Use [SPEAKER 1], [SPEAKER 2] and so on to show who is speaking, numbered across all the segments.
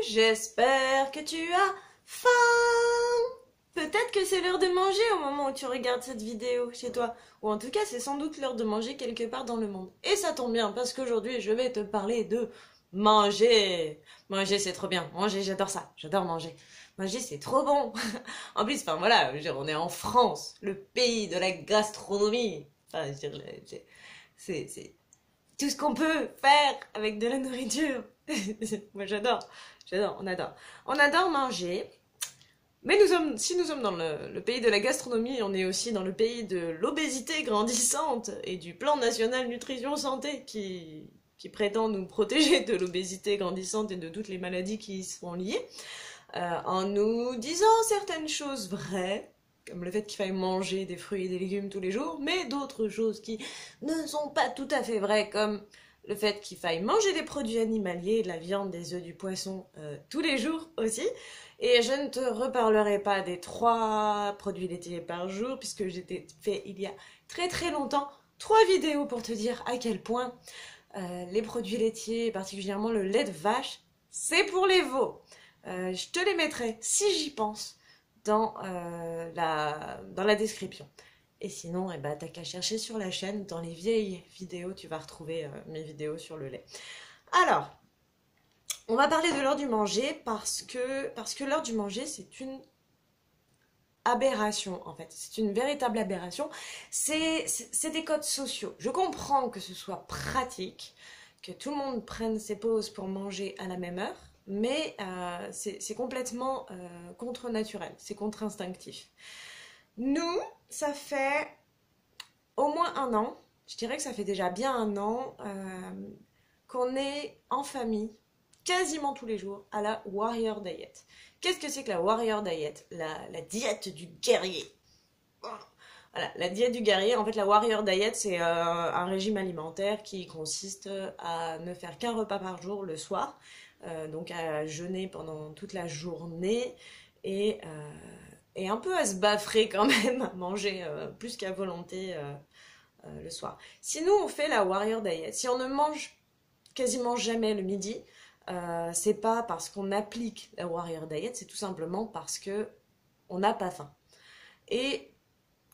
[SPEAKER 1] j'espère que tu as faim. Peut-être que c'est l'heure de manger au moment où tu regardes cette vidéo chez toi. Ou en tout cas, c'est sans doute l'heure de manger quelque part dans le monde. Et ça tombe bien, parce qu'aujourd'hui, je vais te parler de manger. Manger, c'est trop bien. Manger, j'adore ça. J'adore manger. Manger, c'est trop bon. En plus, enfin voilà, je veux dire, on est en France, le pays de la gastronomie. Enfin, je veux dire, c'est tout ce qu'on peut faire avec de la nourriture. Moi, j'adore, on adore. On adore manger. Mais si nous sommes dans le pays de la gastronomie, on est aussi dans le pays de l'obésité grandissante et du plan national nutrition santé qui prétend nous protéger de l'obésité grandissante et de toutes les maladies qui y sont liées, en nous disant certaines choses vraies, comme le fait qu'il faille manger des fruits et des légumes tous les jours, mais d'autres choses qui ne sont pas tout à fait vraies, comme le fait qu'il faille manger des produits animaliers, de la viande, des œufs, du poisson, tous les jours aussi. Et je ne te reparlerai pas des 3 produits laitiers par jour, puisque j'ai fait il y a très très longtemps 3 vidéos pour te dire à quel point les produits laitiers, et particulièrement le lait de vache, c'est pour les veaux. Je te les mettrai, si j'y pense, dans la description. Et sinon, eh ben, t'as qu'à chercher sur la chaîne, dans les vieilles vidéos, tu vas retrouver mes vidéos sur le lait. Alors, on va parler de l'heure du manger parce que l'heure du manger, c'est une aberration en fait. C'est une véritable aberration. C'est des codes sociaux. Je comprends que ce soit pratique, que tout le monde prenne ses pauses pour manger à la même heure, mais c'est complètement contre-naturel, c'est contre-instinctif. Nous, ça fait au moins 1 an, je dirais que ça fait déjà bien 1 an, qu'on est en famille, quasiment tous les jours, à la Warrior Diet. Qu'est-ce que c'est que la Warrior Diet? La diète du guerrier. Voilà, la diète du guerrier, en fait la Warrior Diet, c'est un régime alimentaire qui consiste à ne faire qu'un repas par jour le soir, donc à jeûner pendant toute la journée et un peu à se baffrer quand même, à manger plus qu'à volonté le soir. Si nous on fait la Warrior Diet, si on ne mange quasiment jamais le midi, c'est pas parce qu'on applique la Warrior Diet, c'est tout simplement parce que on n'a pas faim. Et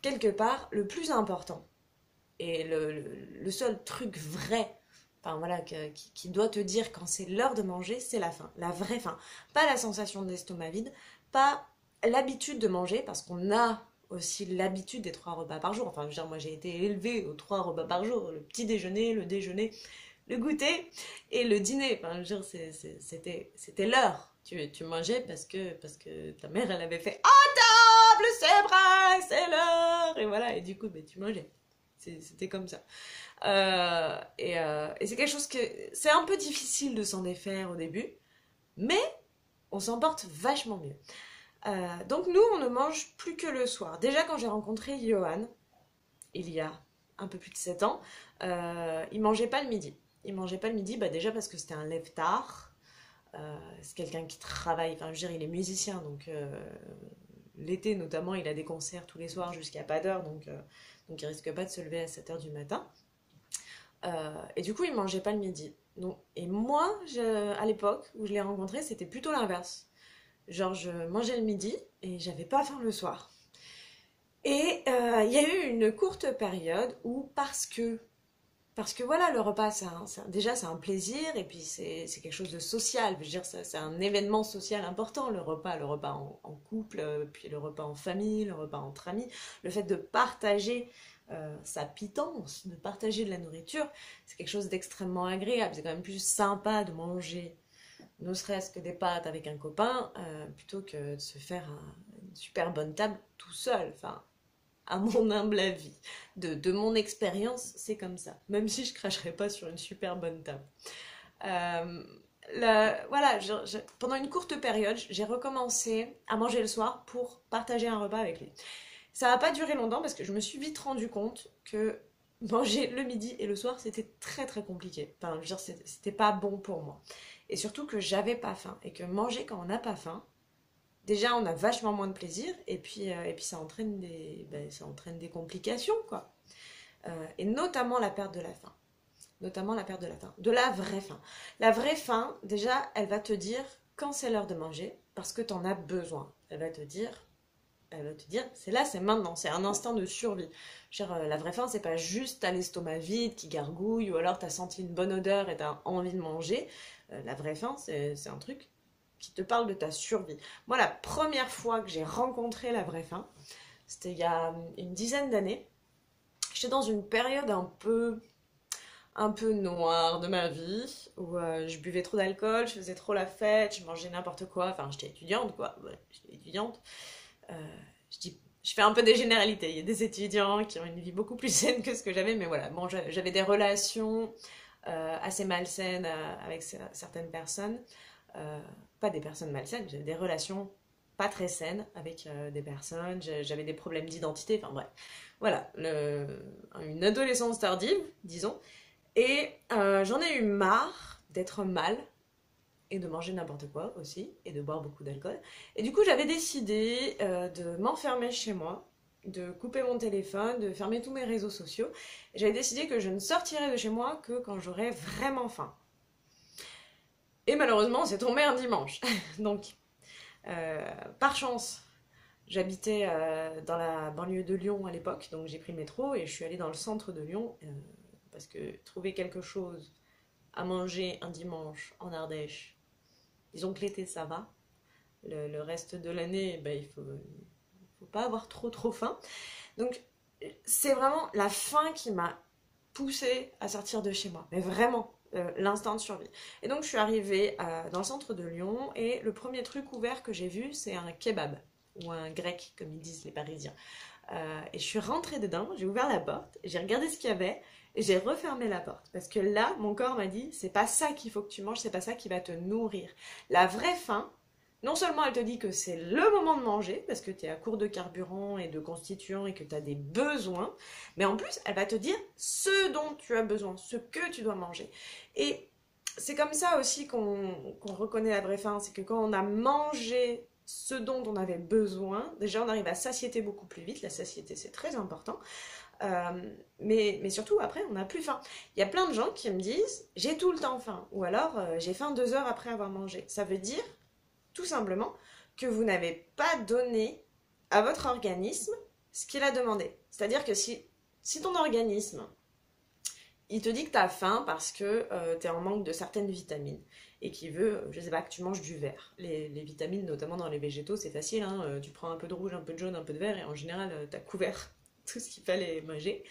[SPEAKER 1] quelque part, le plus important, et le seul truc vrai, enfin voilà, qui doit te dire quand c'est l'heure de manger, c'est la faim, la vraie faim. Pas la sensation d'estomac vide, pas l'habitude de manger, parce qu'on a aussi l'habitude des 3 repas par jour. Enfin, je veux dire, moi j'ai été élevée aux 3 repas par jour, le petit déjeuner, le déjeuner, le goûter et le dîner. Enfin, je veux dire, c'était l'heure. Tu mangeais parce que ta mère, elle avait fait « À table, c'est vrai, c'est l'heure !» Et voilà, et du coup, ben, tu mangeais. C'était comme ça. Et c'est quelque chose que... C'est un peu difficile de s'en défaire au début, mais on s'en porte vachement mieux. Donc nous, on ne mange plus que le soir. Déjà, quand j'ai rencontré Johan, il y a un peu plus de 7 ans, il mangeait pas le midi. Il mangeait pas le midi, bah déjà parce que c'était un lève-tard. C'est quelqu'un qui travaille, enfin je veux dire, il est musicien, donc l'été notamment, il a des concerts tous les soirs jusqu'à pas d'heure, donc il risque pas de se lever à 7 h du matin. Et du coup, il mangeait pas le midi. Donc, et moi, à l'époque où je l'ai rencontré, c'était plutôt l'inverse. Genre, je mangeais le midi et j'avais pas faim le soir. Et il y a eu une courte période où, parce que voilà, le repas, déjà c'est un plaisir et puis c'est quelque chose de social. Je veux dire, c'est un événement social important, le repas en couple, puis le repas en famille, le repas entre amis. Le fait de partager sa pitance, de partager de la nourriture, c'est quelque chose d'extrêmement agréable. C'est quand même plus sympa de manger, ne serait-ce que des pâtes avec un copain, plutôt que de se faire une super bonne table tout seul. Enfin, à mon humble avis, de mon expérience, c'est comme ça. Même si je cracherai pas sur une super bonne table. Voilà, pendant une courte période, j'ai recommencé à manger le soir pour partager un repas avec lui. Ça n'a pas duré longtemps parce que je me suis vite rendu compte que manger le midi et le soir, c'était très très compliqué. Enfin, je veux dire, c'était pas bon pour moi. Et surtout que j'avais pas faim. Et que manger quand on n'a pas faim, déjà, on a vachement moins de plaisir, et puis ça entraîne des complications, quoi. Et notamment la perte de la faim. De la vraie faim. La vraie faim, déjà, elle va te dire quand c'est l'heure de manger parce que tu en as besoin. Elle va te dire, c'est là, c'est maintenant, c'est un instinct de survie. La vraie faim, c'est pas juste t'as l'estomac vide qui gargouille ou alors t'as senti une bonne odeur et t'as envie de manger. La vraie faim, c'est un truc qui te parle de ta survie. Moi, la première fois que j'ai rencontré la vraie faim, c'était il y a une dizaine d'années. J'étais dans une période un peu noire de ma vie, où je buvais trop d'alcool, je faisais trop la fête, je mangeais n'importe quoi, enfin j'étais étudiante quoi, ouais, j'étais étudiante. Euh, je fais un peu des généralités, il y a des étudiants qui ont une vie beaucoup plus saine que ce que j'avais, mais voilà, bon, j'avais des relations assez malsaines avec certaines personnes, pas des personnes malsaines, j'avais des relations pas très saines avec des personnes, j'avais des problèmes d'identité, enfin bref, voilà, une adolescence tardive, disons. Et j'en ai eu marre d'être mal et de manger n'importe quoi aussi et de boire beaucoup d'alcool. Et du coup, j'avais décidé de m'enfermer chez moi, de couper mon téléphone, de fermer tous mes réseaux sociaux. Et j'avais décidé que je ne sortirais de chez moi que quand j'aurais vraiment faim. Et malheureusement, c'est tombé un dimanche. Donc, par chance, j'habitais dans la banlieue de Lyon à l'époque, donc j'ai pris le métro et je suis allée dans le centre de Lyon. Parce que trouver quelque chose à manger un dimanche en Ardèche, disons que l'été ça va, le reste de l'année, ben, faut pas avoir trop faim. Donc c'est vraiment la faim qui m'a poussée à sortir de chez moi, mais vraiment l'instinct de survie. Et donc je suis arrivée dans le centre de Lyon et le premier truc ouvert que j'ai vu c'est un kebab, ou un grec comme ils disent les Parisiens. Et je suis rentrée dedans, j'ai ouvert la porte, j'ai regardé ce qu'il y avait, et j'ai refermé la porte. Parce que là, mon corps m'a dit, c'est pas ça qu'il faut que tu manges, c'est pas ça qui va te nourrir. La vraie faim, non seulement elle te dit que c'est le moment de manger, parce que tu es à court de carburant et de constituants et que tu as des besoins, mais en plus, elle va te dire ce dont tu as besoin, ce que tu dois manger. Et c'est comme ça aussi qu'on reconnaît la vraie faim, c'est que quand on a mangé ce dont on avait besoin, déjà on arrive à satiété beaucoup plus vite, la satiété c'est très important, mais surtout après on n'a plus faim. Il y a plein de gens qui me disent j'ai tout le temps faim, ou alors j'ai faim 2 heures après avoir mangé. Ça veut dire tout simplement que vous n'avez pas donné à votre organisme ce qu'il a demandé. C'est-à-dire que si ton organisme il te dit que tu as faim parce que tu es en manque de certaines vitamines et qu'il veut, je sais pas, que tu manges du vert. Les vitamines, notamment dans les végétaux, c'est facile, hein, tu prends un peu de rouge, un peu de jaune, un peu de vert et en général tu as couvert tout ce qu'il fallait manger.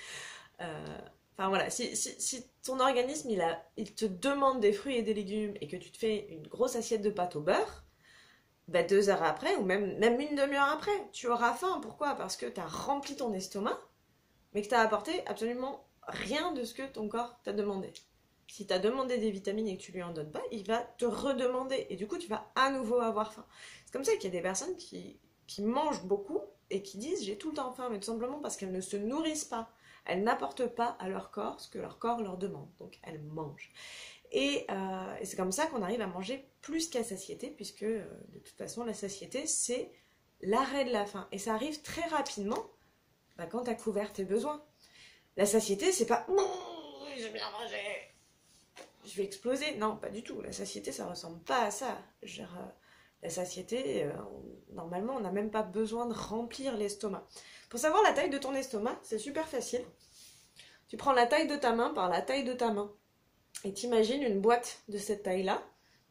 [SPEAKER 1] Enfin voilà, si ton organisme il te demande des fruits et des légumes et que tu te fais une grosse assiette de pâte au beurre, bah 2 heures après ou même une demi-heure après, tu auras faim. Pourquoi? Parce que tu as rempli ton estomac, mais que tu as apporté absolument rien de ce que ton corps t'a demandé. Si tu as demandé des vitamines et que tu lui en donnes pas, il va te redemander et du coup tu vas à nouveau avoir faim. C'est comme ça qu'il y a des personnes qui mangent beaucoup et qui disent j'ai tout le temps faim, mais tout simplement parce qu'elles ne se nourrissent pas. Elles n'apportent pas à leur corps ce que leur corps leur demande. Donc elles mangent. Et c'est comme ça qu'on arrive à manger plus qu'à satiété, puisque de toute façon la satiété c'est l'arrêt de la faim. Et ça arrive très rapidement quand tu as couvert tes besoins. La satiété c'est pas j'ai bien mangé, je vais exploser. Non, pas du tout. La satiété ça ressemble pas à ça. La satiété, normalement, on n'a même pas besoin de remplir l'estomac. Pour savoir la taille de ton estomac, c'est super facile. Tu prends la taille de ta main par la taille de ta main. Et t'imagines une boîte de cette taille-là.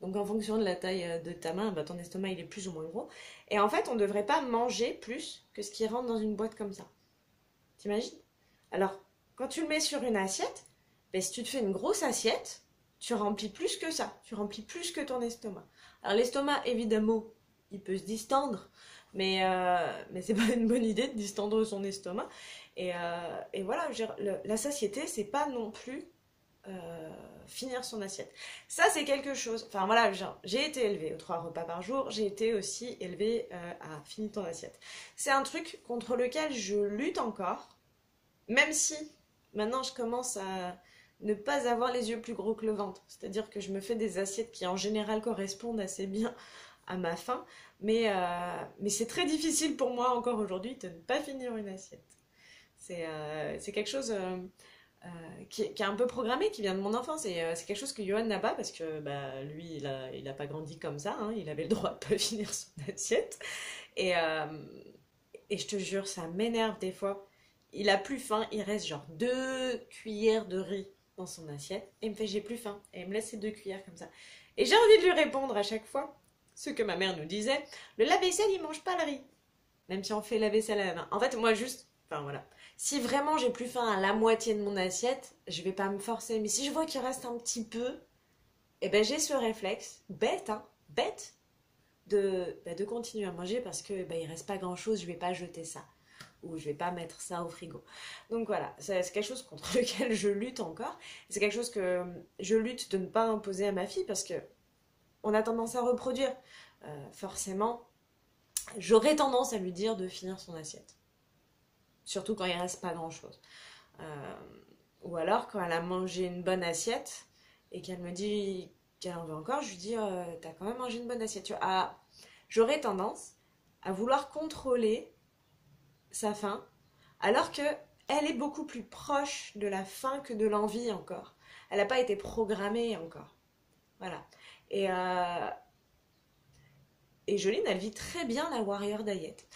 [SPEAKER 1] Donc en fonction de la taille de ta main, ton estomac il est plus ou moins gros. Et en fait, on ne devrait pas manger plus que ce qui rentre dans une boîte comme ça. T'imagines? Alors, quand tu le mets sur une assiette, si tu te fais une grosse assiette, tu remplis plus que ça. Tu remplis plus que ton estomac. Alors l'estomac, évidemment, il peut se distendre, mais c'est pas une bonne idée de distendre son estomac. Et voilà, la satiété, c'est pas non plus finir son assiette. Ça, c'est quelque chose. Enfin voilà, j'ai été élevée aux 3 repas par jour, j'ai été aussi élevée à finir ton assiette. C'est un truc contre lequel je lutte encore, même si maintenant je commence à ne pas avoir les yeux plus gros que le ventre. C'est-à-dire que je me fais des assiettes qui en général correspondent assez bien à ma faim, mais c'est très difficile pour moi encore aujourd'hui de ne pas finir une assiette. C'est quelque chose qui est un peu programmé, qui vient de mon enfance. Et c'est quelque chose que Johan n'a pas parce que lui, il a pas grandi comme ça. Hein, il avait le droit de pas finir son assiette. Et, euh, et je te jure, ça m'énerve des fois. Il a plus faim, il reste genre 2 cuillères de riz dans son assiette. Et il me fait j'ai plus faim. Et il me laisse ces 2 cuillères comme ça. Et j'ai envie de lui répondre à chaque fois ce que ma mère nous disait. Le lave-vaisselle, il mange pas le riz. Même si on fait la vaisselle à la main. En fait, moi juste, enfin voilà. Si vraiment j'ai plus faim à la moitié de mon assiette, je vais pas me forcer. Mais si je vois qu'il reste un petit peu, eh ben j'ai ce réflexe, bête, hein, bête, de continuer à manger parce que il reste pas grand chose, je vais pas jeter ça. Ou je vais pas mettre ça au frigo. Donc voilà, c'est quelque chose contre lequel je lutte encore. C'est quelque chose que je lutte de ne pas imposer à ma fille parce que on a tendance à reproduire. Forcément, j'aurais tendance à lui dire de finir son assiette. Surtout quand il reste pas grand chose. Euh, ou alors quand elle a mangé une bonne assiette et qu'elle me dit qu'elle en veut encore, je lui dis t'as quand même mangé une bonne assiette. Tu vois, j'aurais tendance à vouloir contrôler sa faim alors que elle est beaucoup plus proche de la faim que de l'envie encore. Elle n'a pas été programmée encore. Voilà. Et Joline, elle vit très bien la Warrior Diet.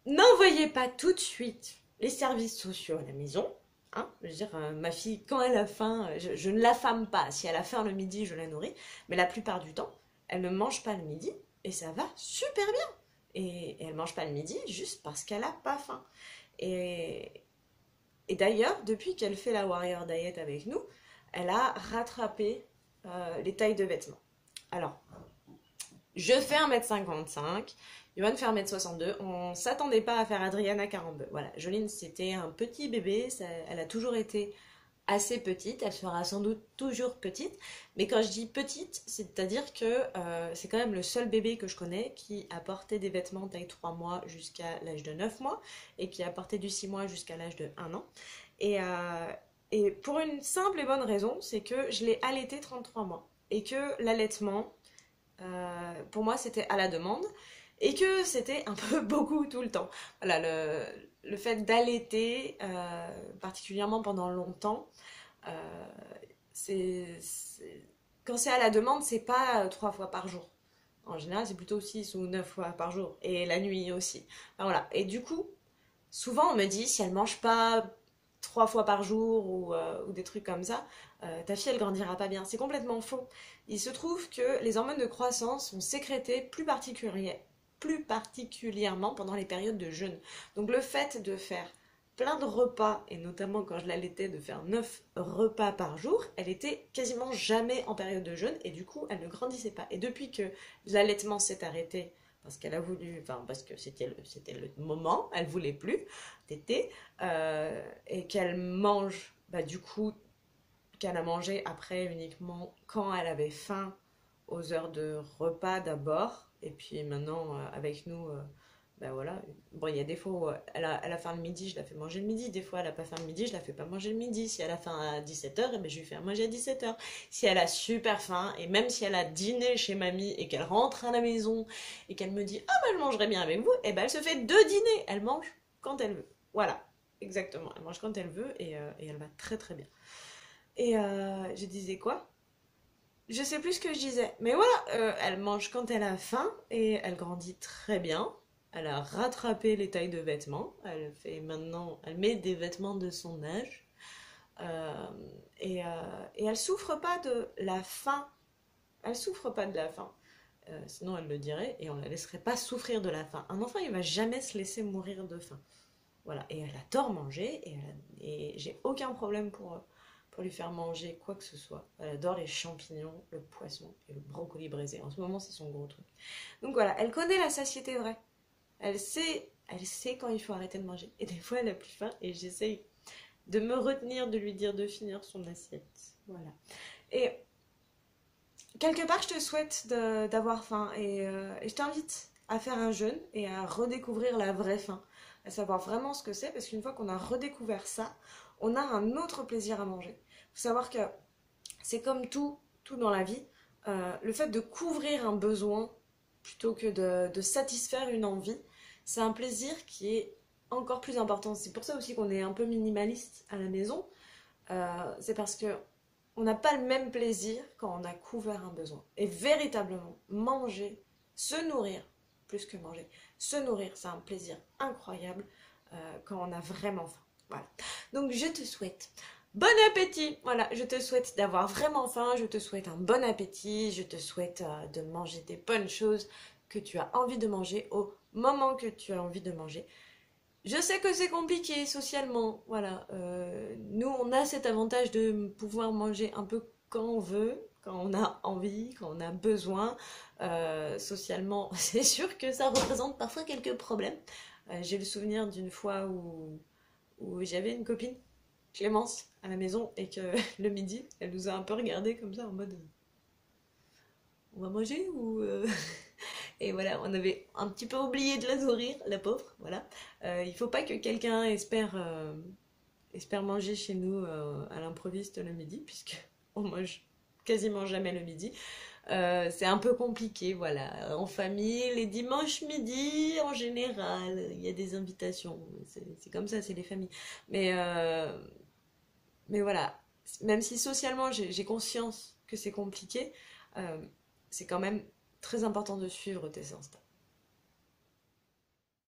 [SPEAKER 1] N'envoyez pas tout de suite les services sociaux à la maison. Hein, je veux dire, ma fille, quand elle a faim, je ne l'affame pas. Si elle a faim le midi, je la nourris. Mais la plupart du temps, elle ne mange pas le midi et ça va super bien. Et elle ne mange pas le midi juste parce qu'elle n'a pas faim. Et, et d'ailleurs, depuis qu'elle fait la Warrior Diet avec nous, elle a rattrapé les tailles de vêtements. Alors, je fais 1m55, Johan fait 1m62, on s'attendait pas à faire Adriana 42. Voilà, Joline c'était un petit bébé, elle a toujours été assez petite, elle sera sans doute toujours petite, mais quand je dis petite, c'est-à-dire que c'est quand même le seul bébé que je connais qui a porté des vêtements taille 3 mois jusqu'à l'âge de 9 mois et qui a porté du 6 mois jusqu'à l'âge de 1 an. Et pour une simple et bonne raison, c'est que je l'ai allaité 33 mois et que l'allaitement, pour moi c'était à la demande et que c'était un peu beaucoup tout le temps. Voilà, le fait d'allaiter, particulièrement pendant longtemps, quand c'est à la demande, c'est pas 3 fois par jour. En général, c'est plutôt 6 ou 9 fois par jour. Et la nuit aussi. Enfin, voilà. Et du coup, souvent on me dit, si elle mange pas 3 fois par jour ou des trucs comme ça, ta fille elle grandira pas bien. C'est complètement faux. Il se trouve que les hormones de croissance sont sécrétées plus particulièrement pendant les périodes de jeûne. Donc le fait de faire plein de repas, et notamment quand je l'allaitais de faire 9 repas par jour, elle était quasiment jamais en période de jeûne et du coup elle ne grandissait pas. Et depuis que l'allaitement s'est arrêté, parce qu'elle a voulu, enfin parce que c'était le moment, elle voulait plus téter, et qu'elle mange, du coup, qu'elle a mangé après uniquement quand elle avait faim, aux heures de repas d'abord, et puis maintenant avec nous, voilà. Bon, il y a des fois où elle a faim le midi, je la fais manger le midi. Des fois, elle a pas faim le midi, je la fais pas manger le midi. Si elle a faim à 17h, je lui fais manger à 17h. Si elle a super faim, et même si elle a dîné chez mamie et qu'elle rentre à la maison et qu'elle me dit « Ah, je mangerai bien avec vous », elle se fait 2 dîners. Elle mange quand elle veut. Voilà, exactement. Elle mange quand elle veut et elle va très très bien. Et je disais quoi? Je sais plus ce que je disais. Mais voilà, elle mange quand elle a faim et elle grandit très bien. Elle a rattrapé les tailles de vêtements. Elle met des vêtements de son âge. Euh, et elle souffre pas de la faim. Elle souffre pas de la faim. Sinon, elle le dirait et on la laisserait pas souffrir de la faim. Un enfant, il va jamais se laisser mourir de faim. Voilà. Et elle adore manger et j'ai aucun problème pour lui faire manger quoi que ce soit. Elle adore les champignons, le poisson et le brocoli braisé. En ce moment, c'est son gros truc. Donc voilà, elle connaît la satiété vraie. Elle sait quand il faut arrêter de manger. Et des fois, elle a plus faim et j'essaye de me retenir de lui dire de finir son assiette. Voilà. Et quelque part, je te souhaite d'avoir faim et je t'invite à faire un jeûne et à redécouvrir la vraie faim. À savoir vraiment ce que c'est, parce qu'une fois qu'on a redécouvert ça, on a un autre plaisir à manger. Il faut savoir que c'est comme tout dans la vie, le fait de couvrir un besoin plutôt que de satisfaire une envie, c'est un plaisir qui est encore plus important. C'est pour ça aussi qu'on est un peu minimaliste à la maison, c'est parce que on n'a pas le même plaisir quand on a couvert un besoin. Et véritablement, manger, se nourrir, plus que manger, se nourrir, c'est un plaisir incroyable quand on a vraiment faim. Voilà. Donc je te souhaite bon appétit. Voilà, je te souhaite d'avoir vraiment faim, je te souhaite un bon appétit, je te souhaite de manger des bonnes choses que tu as envie de manger au moment que tu as envie de manger. Je sais que c'est compliqué socialement, voilà. Nous, on a cet avantage de pouvoir manger un peu quand on veut, quand on a envie, quand on a besoin. Socialement, c'est sûr que ça représente parfois quelques problèmes. J'ai le souvenir d'une fois où j'avais une copine, Clémence, à la maison, et que le midi, elle nous a un peu regardé comme ça en mode on va manger ou et voilà, on avait un petit peu oublié de la nourrir, la pauvre, voilà. Il faut pas que quelqu'un espère manger chez nous à l'improviste le midi, puisque on mange quasiment jamais le midi. C'est un peu compliqué, voilà. En famille, les dimanches midi, en général, il y a des invitations. C'est comme ça, c'est les familles. Mais, euh, mais voilà, même si socialement j'ai conscience que c'est compliqué, c'est quand même très important de suivre tes instincts.